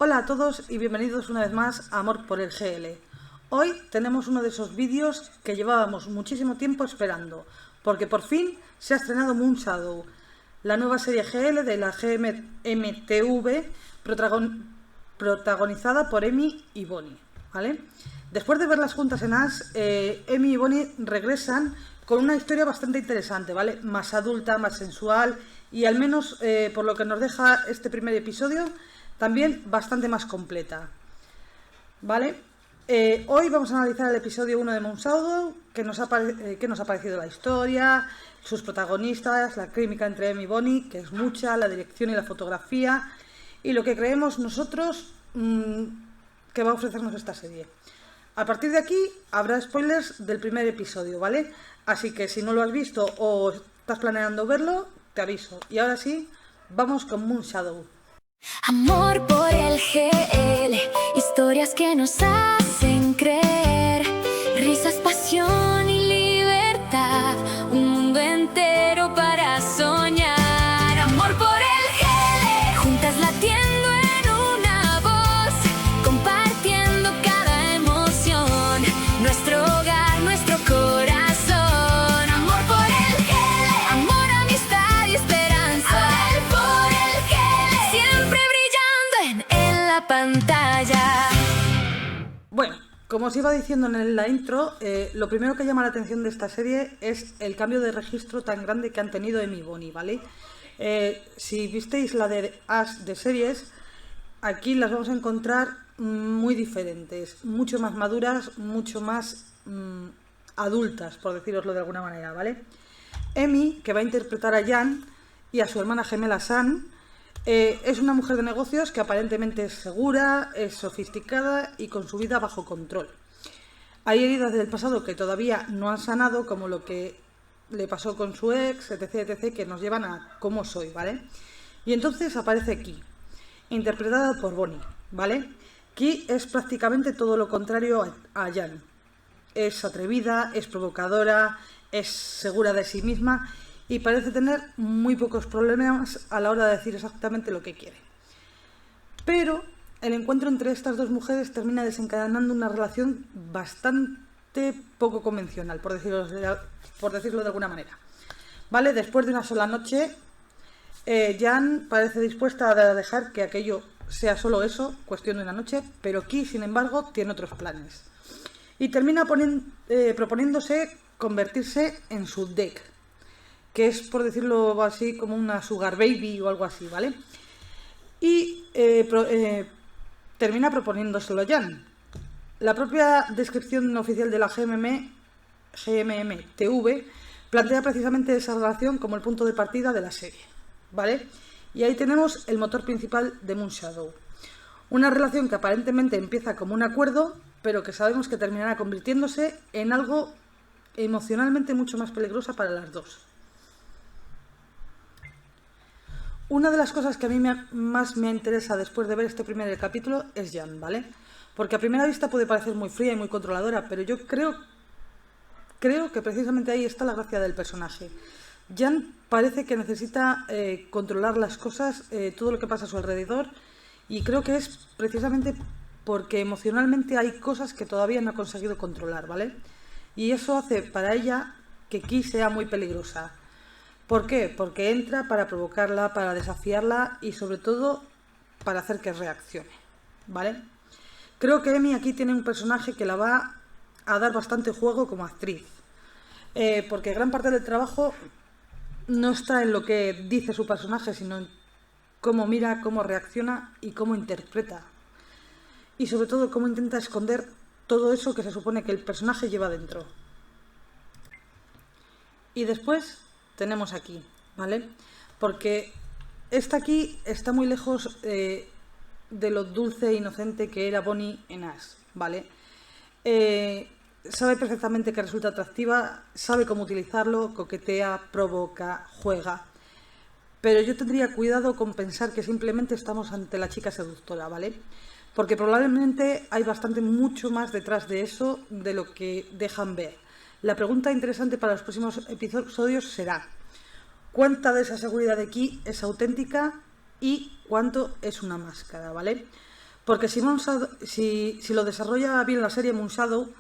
Hola a todos y bienvenidos una vez más a Amor por el GL. Hoy tenemos uno de esos vídeos que llevábamos muchísimo tiempo esperando, porque por fin se ha estrenado Moon Shadow, la nueva serie GL de la GMTV protagonizada por Emi y Bonnie, ¿vale? Después de verlas juntas en Ash, Emi y Bonnie regresan con una historia bastante interesante, ¿vale? Más adulta, más sensual y al menos por lo que nos deja este primer episodio, también bastante más completa, ¿vale? Hoy vamos a analizar el episodio 1 de Moon Shadow, qué nos ha parecido la historia, sus protagonistas, la química entre Emi y Bonnie, que es mucha, la dirección y la fotografía, y lo que creemos nosotros que va a ofrecernos esta serie. A partir de aquí habrá spoilers del primer episodio, ¿vale? Así que si no lo has visto o estás planeando verlo, te aviso. Y ahora sí, vamos con Moon Shadow. Amor por el GL, historias que nos hacen creer, risas, pasión y libertad, un mundo entero para soñar. Amor por el GL, juntas latiendo en una voz, compartiendo cada emoción, nuestro hogar, nuestro corazón. Amor por el GL, amor, amistad y esperanza. Amor por el GL, siempre brillando en la pantalla. Bueno, como os iba diciendo en la intro, lo primero que llama la atención de esta serie es el cambio de registro tan grande que han tenido Emi y Bonnie, ¿vale? Si visteis la de Ash de series, aquí las vamos a encontrar muy diferentes, mucho más maduras, mucho más adultas, por deciroslo de alguna manera, ¿vale? Emi, que va a interpretar a Jan y a su hermana gemela San, es una mujer de negocios que aparentemente es segura, es sofisticada y con su vida bajo control. Hay heridas del pasado que todavía no han sanado, como lo que le pasó con su ex, etc, que nos llevan a cómo soy, ¿vale? Y entonces aparece Ki, interpretada por Bonnie, ¿vale? Ki es prácticamente todo lo contrario a Jan. Es atrevida, es provocadora, es segura de sí misma y parece tener muy pocos problemas a la hora de decir exactamente lo que quiere. Pero el encuentro entre estas dos mujeres termina desencadenando una relación bastante poco convencional, por decirlo de alguna manera. ¿Vale? Después de una sola noche, Jan parece dispuesta a dejar que aquello sea solo eso, cuestión de una noche, pero Ki, sin embargo, tiene otros planes. Y termina proponiéndose convertirse en su deck, que es, por decirlo así, como una sugar baby o algo así, ¿vale? Y termina proponiéndoselo a Jan. La propia descripción oficial de la GMMTV plantea precisamente esa relación como el punto de partida de la serie, ¿vale? Y ahí tenemos el motor principal de Moon Shadow. Una relación que aparentemente empieza como un acuerdo, pero que sabemos que terminará convirtiéndose en algo emocionalmente mucho más peligrosa para las dos. Una de las cosas que a mí más me interesa después de ver este primer capítulo es Jan, ¿vale? Porque a primera vista puede parecer muy fría y muy controladora, pero yo creo que precisamente ahí está la gracia del personaje. Jan parece que necesita controlar las cosas, todo lo que pasa a su alrededor, y creo que es precisamente porque emocionalmente hay cosas que todavía no ha conseguido controlar, ¿vale? Y eso hace para ella que Ki sea muy peligrosa. ¿Por qué? Porque entra para provocarla, para desafiarla y sobre todo para hacer que reaccione, ¿vale? Creo que Emi aquí tiene un personaje que la va a dar bastante juego como actriz, porque gran parte del trabajo no está en lo que dice su personaje, sino en cómo mira, cómo reacciona y cómo interpreta. Y sobre todo cómo intenta esconder todo eso que se supone que el personaje lleva dentro. Y después tenemos aquí, ¿vale? Porque esta aquí está muy lejos de lo dulce e inocente que era Bonnie en Ash, ¿vale? Sabe perfectamente que resulta atractiva, sabe cómo utilizarlo, coquetea, provoca, juega. Pero yo tendría cuidado con pensar que simplemente estamos ante la chica seductora, ¿vale? Porque probablemente hay mucho más detrás de eso de lo que dejan ver. La pregunta interesante para los próximos episodios será: ¿cuánta de esa seguridad de Ki es auténtica y cuánto es una máscara, ¿vale? Porque si lo desarrolla bien la serie Moon Shadow,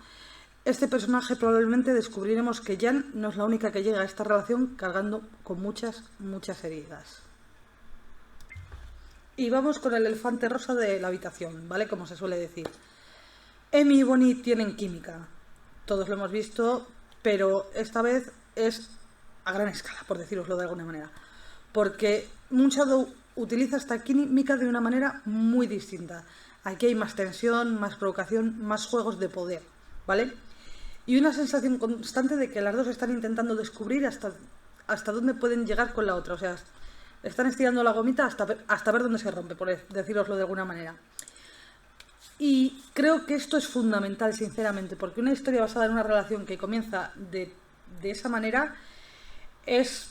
este personaje probablemente descubriremos que Jan no es la única que llega a esta relación cargando con muchas heridas. Y vamos con el elefante rosa de la habitación, ¿vale? Como se suele decir. Amy y Bonnie tienen química. Todos lo hemos visto, pero esta vez es a gran escala, por deciroslo de alguna manera. Porque Moon Shadow utiliza esta química de una manera muy distinta. Aquí hay más tensión, más provocación, más juegos de poder, ¿vale? Y una sensación constante de que las dos están intentando descubrir hasta dónde pueden llegar con la otra. O sea, están estirando la gomita hasta ver dónde se rompe, por deciroslo de alguna manera. Y creo que esto es fundamental, sinceramente, porque una historia basada en una relación que comienza de esa manera es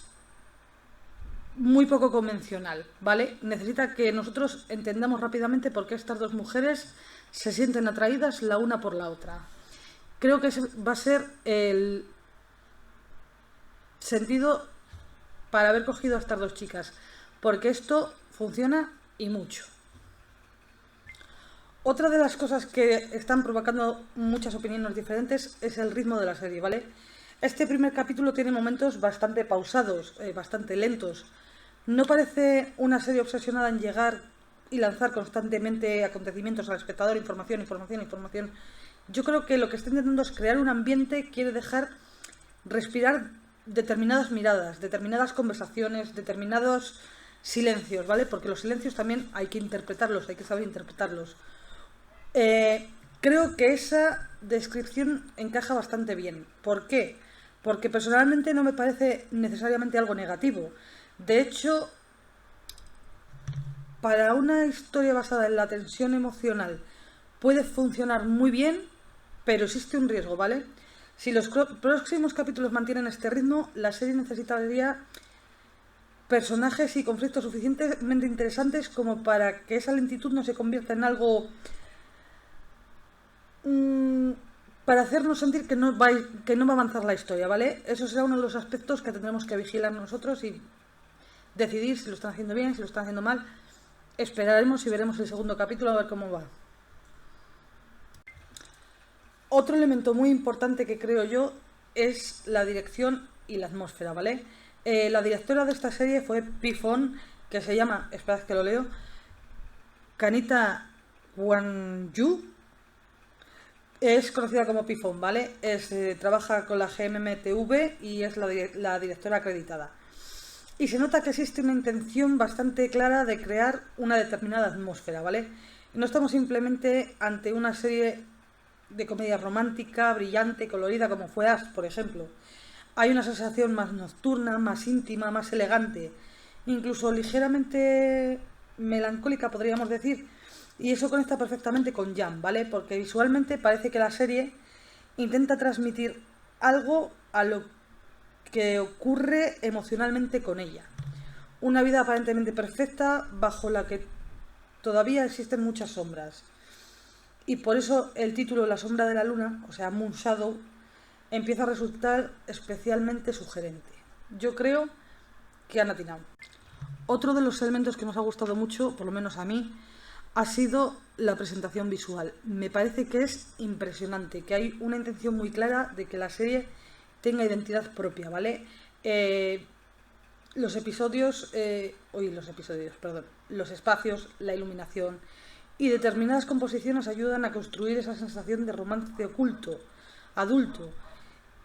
muy poco convencional, ¿vale? Necesita que nosotros entendamos rápidamente por qué estas dos mujeres se sienten atraídas la una por la otra. Creo que ese va a ser el sentido para haber cogido a estas dos chicas, porque esto funciona y mucho. Otra de las cosas que están provocando muchas opiniones diferentes es el ritmo de la serie, ¿vale? Este primer capítulo tiene momentos bastante pausados, bastante lentos. No parece una serie obsesionada en llegar y lanzar constantemente acontecimientos al espectador, información. Yo creo que lo que está intentando es crear un ambiente, quiere dejar respirar determinadas miradas, determinadas conversaciones, determinados silencios, ¿vale? Porque los silencios también hay que interpretarlos, hay que saber interpretarlos. Creo que esa descripción encaja bastante bien. ¿Por qué? Porque personalmente no me parece necesariamente algo negativo. De hecho, para una historia basada en la tensión emocional puede funcionar muy bien, pero existe un riesgo, ¿vale? Si los próximos capítulos mantienen este ritmo, la serie necesitaría personajes y conflictos suficientemente interesantes como para que esa lentitud no se convierta en algo para hacernos sentir que no va a avanzar la historia, ¿vale? Eso será uno de los aspectos que tendremos que vigilar nosotros y decidir si lo están haciendo bien, si lo están haciendo mal. Esperaremos y veremos el segundo capítulo a ver cómo va. Otro elemento muy importante que creo yo es la dirección y la atmósfera, ¿vale? La directora de esta serie fue Pifon, que se llama, esperad que lo leo, Kanita Wanyu. Es conocida como Pifon, ¿vale? Trabaja con la GMMTV y es la directora acreditada. Y se nota que existe una intención bastante clara de crear una determinada atmósfera, ¿vale? No estamos simplemente ante una serie de comedia romántica, brillante, colorida, como fue As, por ejemplo. Hay una sensación más nocturna, más íntima, más elegante, incluso ligeramente melancólica, podríamos decir. Y eso conecta perfectamente con Jan, ¿vale? Porque visualmente parece que la serie intenta transmitir algo a lo que ocurre emocionalmente con ella. Una vida aparentemente perfecta bajo la que todavía existen muchas sombras. Y por eso el título La sombra de la luna, o sea, Moon Shadow, empieza a resultar especialmente sugerente. Yo creo que han atinado. Otro de los elementos que nos ha gustado mucho, por lo menos a mí, ha sido la presentación visual. Me parece que es impresionante, que hay una intención muy clara de que la serie tenga identidad propia, ¿vale? Los espacios, la iluminación y determinadas composiciones ayudan a construir esa sensación de romance oculto, adulto.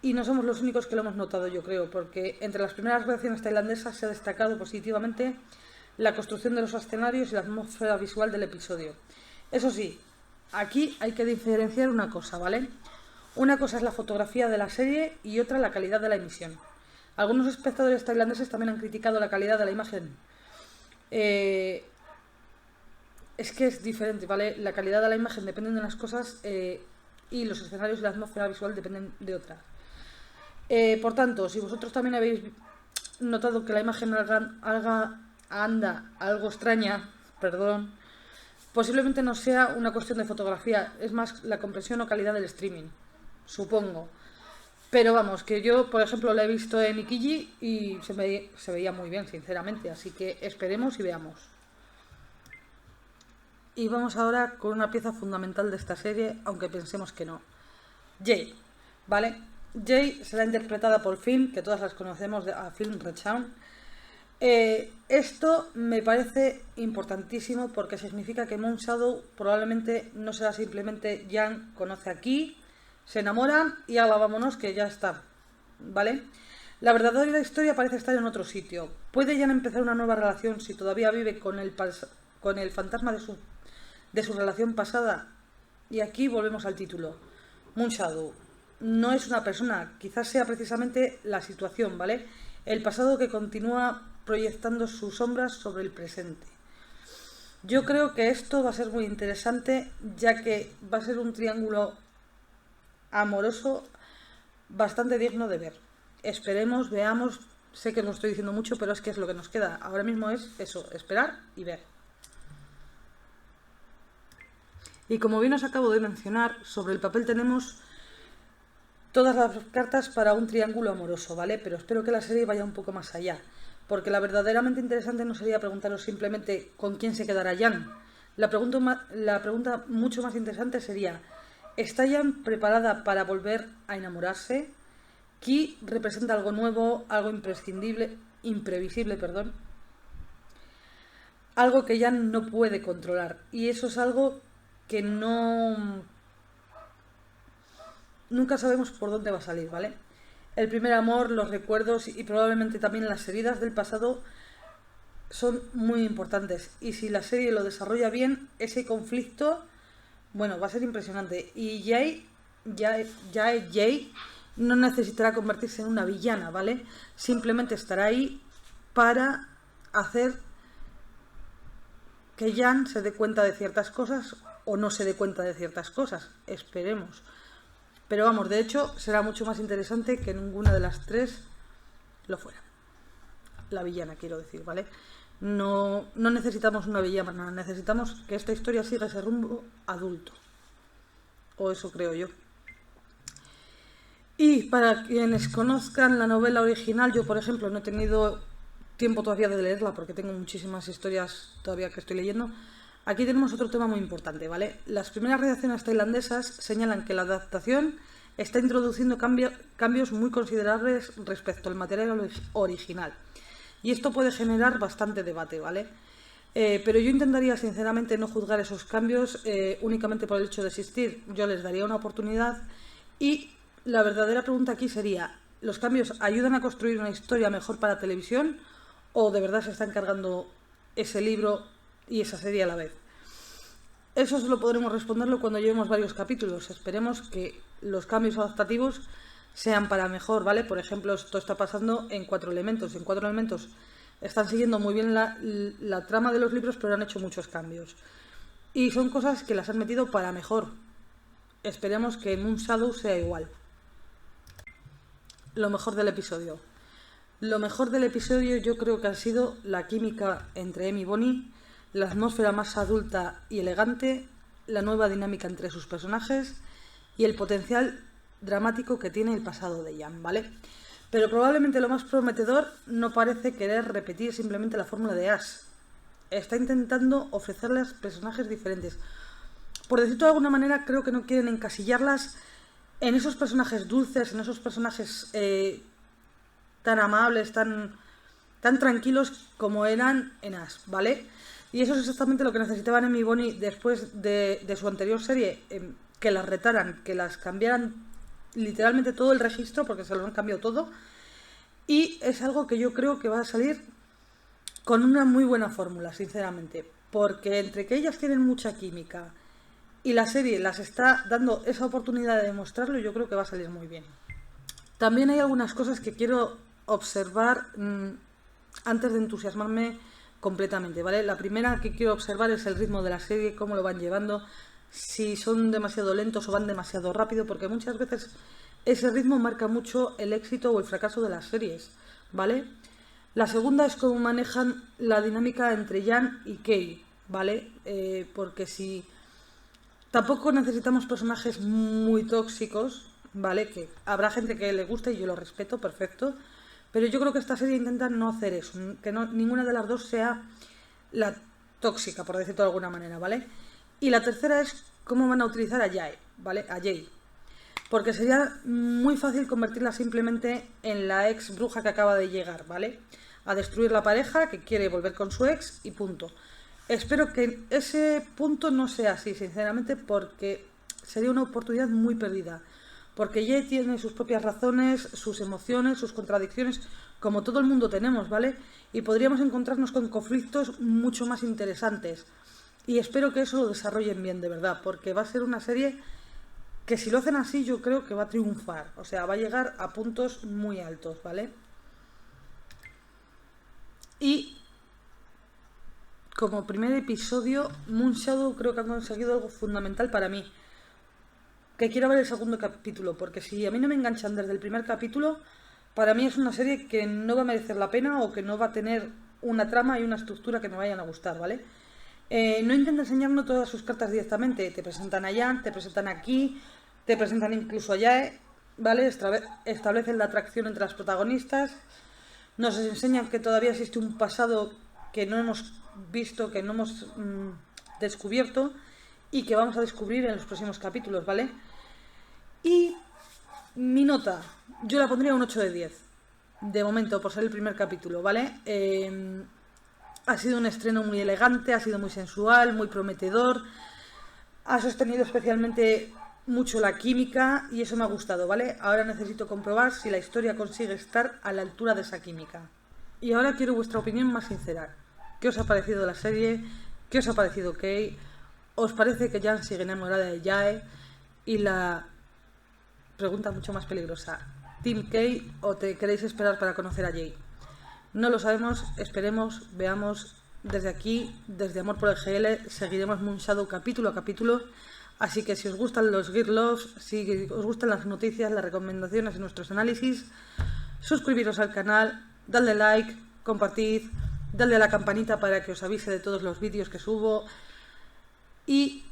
Y no somos los únicos que lo hemos notado, yo creo, porque entre las primeras creaciones tailandesas se ha destacado positivamente la construcción de los escenarios y la atmósfera visual del episodio. Eso sí, aquí hay que diferenciar una cosa, ¿vale? Una cosa es la fotografía de la serie y otra la calidad de la emisión. Algunos espectadores tailandeses también han criticado la calidad de la imagen. Es que es diferente, ¿vale? La calidad de la imagen depende de unas cosas y los escenarios y la atmósfera visual dependen de otras. Por tanto, si vosotros también habéis notado que la imagen anda algo extraña, perdón, posiblemente no sea una cuestión de fotografía, es más la compresión o calidad del streaming, supongo. Pero vamos, que yo, por ejemplo, la he visto en Ikiji y se veía muy bien, sinceramente, así que esperemos y veamos. Y vamos ahora con una pieza fundamental de esta serie, aunque pensemos que no. Jae, ¿vale? Jae será interpretada por Film, que todas las conocemos, a Film Rechan. Esto me parece importantísimo porque significa que Moon Shadow probablemente no será simplemente Jan conoce aquí, se enamoran y ala, vámonos que ya está, ¿vale? La verdadera historia parece estar en otro sitio. ¿Puede Jan empezar una nueva relación si todavía vive con el fantasma de su relación pasada? Y aquí volvemos al título. Moon Shadow no es una persona, quizás sea precisamente la situación, ¿vale? El pasado que continúa proyectando sus sombras sobre el presente. Yo creo que esto va a ser muy interesante, ya que va a ser un triángulo amoroso bastante digno de ver. Esperemos, veamos, sé que lo estoy diciendo mucho, pero es que es lo que nos queda. Ahora mismo es eso, esperar y ver. Y como bien os acabo de mencionar, sobre el papel tenemos todas las cartas para un triángulo amoroso, ¿vale? Pero espero que la serie vaya un poco más allá, porque la verdaderamente interesante no sería preguntaros simplemente con quién se quedará Jan. La pregunta mucho más interesante sería, ¿está Jan preparada para volver a enamorarse? Ki representa algo nuevo, algo imprevisible, algo que Jan no puede controlar, y eso es algo que nunca sabemos por dónde va a salir, ¿vale? El primer amor, los recuerdos y probablemente también las heridas del pasado son muy importantes. Y si la serie lo desarrolla bien, ese conflicto, bueno, va a ser impresionante. Y Jae no necesitará convertirse en una villana, ¿vale? Simplemente estará ahí para hacer que Jan se dé cuenta de ciertas cosas o no se dé cuenta de ciertas cosas. Esperemos. Pero vamos, de hecho, será mucho más interesante que ninguna de las tres lo fuera. La villana, quiero decir, ¿vale? No necesitamos una villana, necesitamos que esta historia siga ese rumbo adulto. O eso creo yo. Y para quienes conozcan la novela original, yo por ejemplo no he tenido tiempo todavía de leerla porque tengo muchísimas historias todavía que estoy leyendo. Aquí tenemos otro tema muy importante, ¿vale? Las primeras reacciones tailandesas señalan que la adaptación está introduciendo cambios muy considerables respecto al material original. Y esto puede generar bastante debate, ¿vale? Pero yo intentaría sinceramente no juzgar esos cambios únicamente por el hecho de existir. Yo les daría una oportunidad y la verdadera pregunta aquí sería, ¿los cambios ayudan a construir una historia mejor para televisión o de verdad se están cargando ese libro y esa serie a la vez? Eso solo podremos responderlo cuando llevemos varios capítulos. Esperemos que los cambios adaptativos sean para mejor, ¿vale? Por ejemplo, esto está pasando en 4 elementos. En 4 elementos están siguiendo muy bien la trama de los libros, pero han hecho muchos cambios. Y son cosas que las han metido para mejor. Esperemos que Moon Shadow sea igual. Lo mejor del episodio. Lo mejor del episodio yo creo que ha sido la química entre Em y Bonnie, la atmósfera más adulta y elegante, la nueva dinámica entre sus personajes y el potencial dramático que tiene el pasado de Jan, ¿vale? Pero probablemente lo más prometedor no parece querer repetir simplemente la fórmula de Ash. Está intentando ofrecerles personajes diferentes. Por decirlo de alguna manera, creo que no quieren encasillarlas en esos personajes dulces, en esos personajes tan amables, tan tranquilos como eran en Ash, ¿vale? Y eso es exactamente lo que necesitaban Em y Bonnie después de su anterior serie, que las retaran, que las cambiaran literalmente todo el registro, porque se lo han cambiado todo. Y es algo que yo creo que va a salir con una muy buena fórmula, sinceramente. Porque entre que ellas tienen mucha química y la serie las está dando esa oportunidad de demostrarlo, yo creo que va a salir muy bien. También hay algunas cosas que quiero observar antes de entusiasmarme completamente, ¿vale? La primera que quiero observar es el ritmo de la serie, cómo lo van llevando, si son demasiado lentos o van demasiado rápido, porque muchas veces ese ritmo marca mucho el éxito o el fracaso de las series, ¿vale? La segunda es cómo manejan la dinámica entre Jan y Kei, ¿vale? Porque si tampoco necesitamos personajes muy tóxicos, ¿vale? Que habrá gente que le guste y yo lo respeto, perfecto. Pero yo creo que esta serie intenta no hacer eso, que ninguna de las dos sea la tóxica, por decirlo de alguna manera, ¿vale? Y la tercera es cómo van a utilizar a Jae, ¿vale? A Jae. Porque sería muy fácil convertirla simplemente en la ex bruja que acaba de llegar, ¿vale? A destruir la pareja, que quiere volver con su ex y punto. Espero que ese punto no sea así, sinceramente, porque sería una oportunidad muy perdida. Porque Jae tiene sus propias razones, sus emociones, sus contradicciones, como todo el mundo tenemos, ¿vale? Y podríamos encontrarnos con conflictos mucho más interesantes. Y espero que eso lo desarrollen bien, de verdad, porque va a ser una serie que si lo hacen así yo creo que va a triunfar. O sea, va a llegar a puntos muy altos, ¿vale? Y como primer episodio, Moon Shadow creo que han conseguido algo fundamental para mí. Que quiero ver el segundo capítulo, porque si a mí no me enganchan desde el primer capítulo, para mí es una serie que no va a merecer la pena o que no va a tener una trama y una estructura que me vayan a gustar, ¿vale? No intenta enseñarnos todas sus cartas directamente. Te presentan a Jan, te presentan aquí, te presentan incluso a Jae, ¿vale? Establecen la atracción entre las protagonistas. Nos enseñan que todavía existe un pasado que no hemos visto, que no hemos descubierto y que vamos a descubrir en los próximos capítulos, ¿vale? Y mi nota, yo la pondría un 8 de 10, de momento, por ser el primer capítulo, ¿vale? Ha sido un estreno muy elegante, ha sido muy sensual, muy prometedor, ha sostenido especialmente mucho la química y eso me ha gustado, ¿vale? Ahora necesito comprobar si la historia consigue estar a la altura de esa química. Y ahora quiero vuestra opinión más sincera. ¿Qué os ha parecido la serie? ¿Qué os ha parecido Kei? ¿Os parece que Jan sigue enamorada de Jae? Y la pregunta mucho más peligrosa, ¿Team Kei o te queréis esperar para conocer a Jae? No lo sabemos, esperemos, veamos. Desde aquí, desde Amor por el GL, seguiremos Moon Shadow capítulo a capítulo. Así que si os gustan los Gear Loves, si os gustan las noticias, las recomendaciones y nuestros análisis, suscribiros al canal, dadle like, compartid, dadle a la campanita para que os avise de todos los vídeos que subo. Y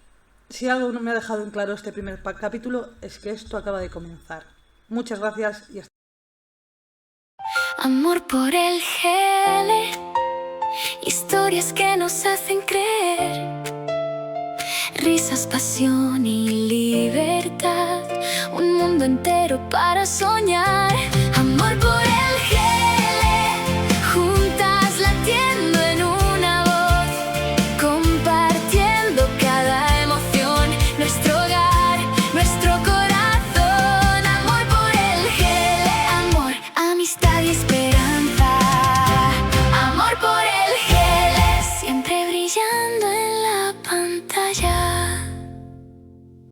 si algo no me ha dejado en claro este primer capítulo es que esto acaba de comenzar. Muchas gracias y hasta Amor por el GL, historias que nos hacen creer, risas, pasión y libertad, un mundo entero para soñar.